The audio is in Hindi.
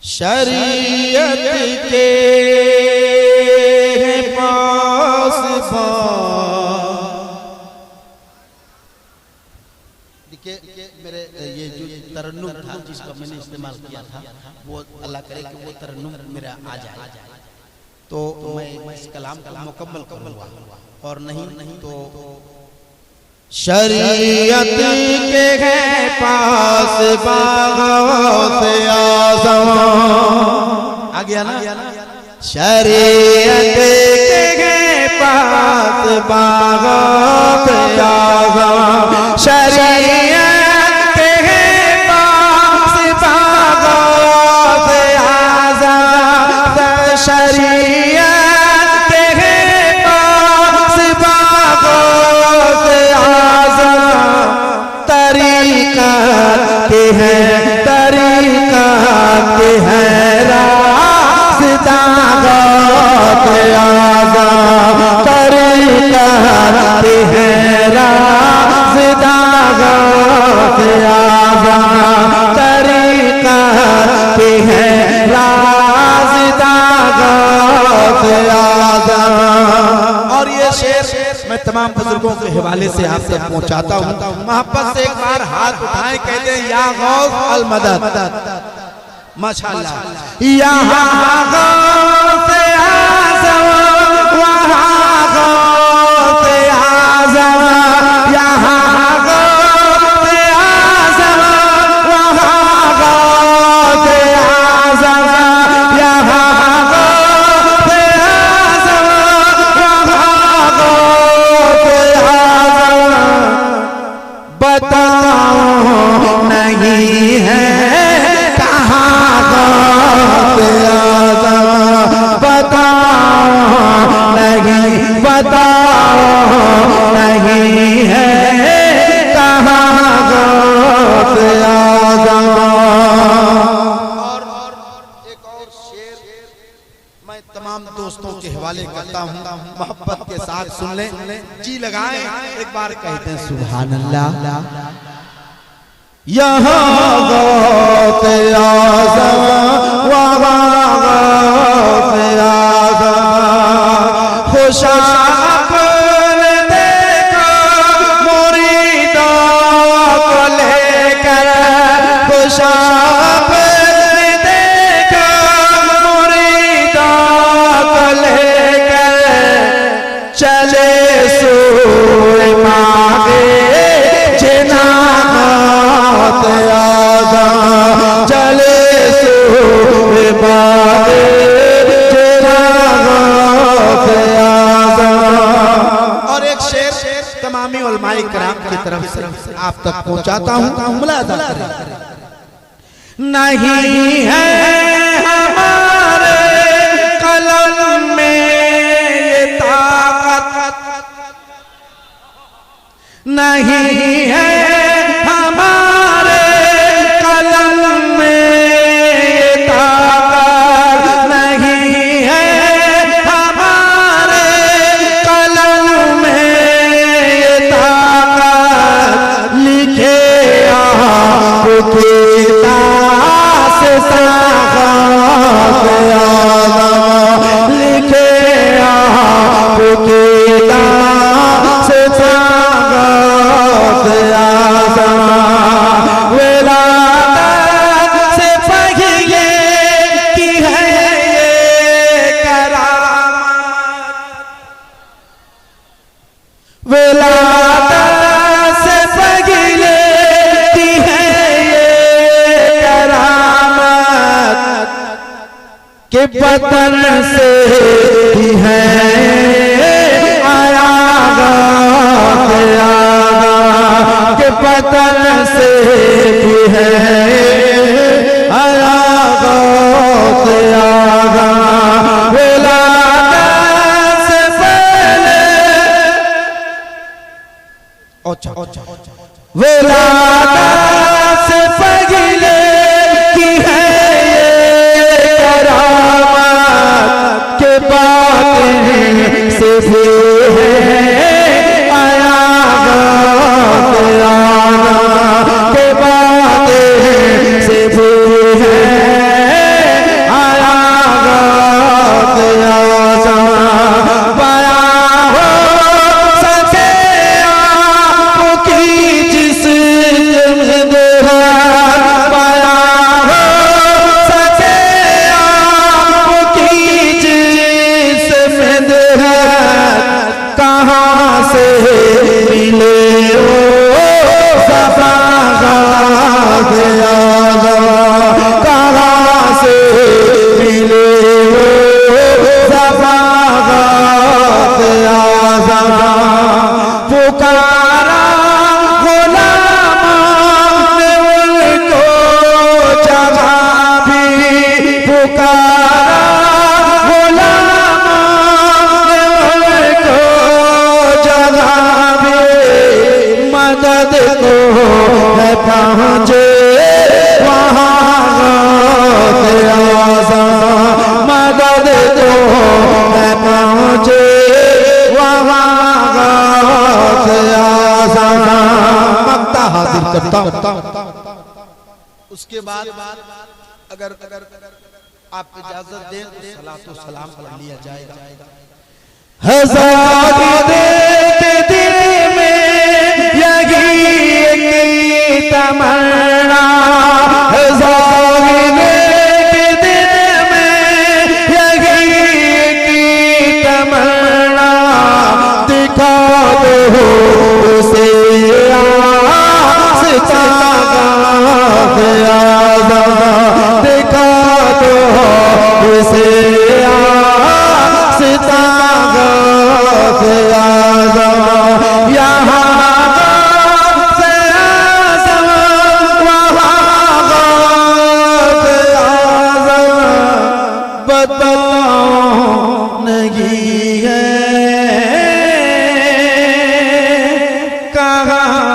शरीयत के पास देखिए मेरे ये जो तरन्नुम था जिसका मैंने इस्तेमाल किया था वो अल्लाह करे कि वो तरन्नुम मेरा आ जाए तो मैं इस कलाम को मुकम्मल करूँगा और नहीं तो शरीयत के है पास बाग़ों-ए आज़म आ गया ना। शरीयत के है पास बाग़ों-ए आज़म शरीयत के है पास बाग़ों-ए आज़म शरीयत के है पास बाग़ों-ए तरीका के है रास्ता गौत-ए आज़म तरीका के है रास्ता गौत-ए आज़म तरीका के है रास्ता गौत-ए आज़म। और ये शेर मैं तमाम बुजुर्गों के हवाले से आप तक पहुंचाता हूँ। मोहब्बत से एक बार हाथ उठाए कहते हैं या गौस अल मदद माशाअल्लाह। यहाँ गौस-ए आज़म वहाँ गौस-ए आज़म यहाँ गौस-ए आज़म वहाँ गौस-ए आज़म यहाँ गौस-ए आज़म वहाँ गौस-ए आज़म बताओ नहीं है कहाँ गौस-ए आज़म बताओ नहीं है कहाँ गौस-ए आज़म। और एक और शेर मैं तमाम दोस्तों के हवाले करता हूँ मोहब्बत के साथ सुन लें जी लगाएं एक बार कहते हैं सुभान अल्लाह। यहाँ गौस-ए आज़म वहाँ गौस-ए आज़म खुश आपने देखा मुरीदों को लेकर खुश आपने देखा मुरीदों को लेकर चले सूए मांगे जिना गौस-ए आज़म चले सूए मांगे जिना गौस-ए आज़म। और एक शेर तमामी उलमाए किराम की तरफ से आप तक पहुंचाता हूँ मुलाज़ा करें। नहीं है हमारे कलम में ये ताकत नहीं है हमारे कलम में ये ताकत नहीं है हमारे कलम में ये ताकत लिखे आपकी दास्तां गौस-ए आज़म लिखे आपकी दास्तां गौस-ए आज़म विलादत से पहले की है ये करामत विलादत से पहले की है ये करामत के बदन से ही है आया गौस-ए आज़म के बदन से भी है आया गौस-ए आज़म विलादत से पहले विलादत से पहले की है ये करामत के बातें से भी है आया गौस-ए आज़म के बातें बाद अगर आप इजाजत दें तो सलातो सलाम पढ़ लिया जाएगा। हज़ारे के दिल में यही एक तमन्ना, हज़ारे के दिल में यही एक तमन्ना, दिखा दो उसे आस्ता दिखा दो उसे आस्ता नहीं है कहाँ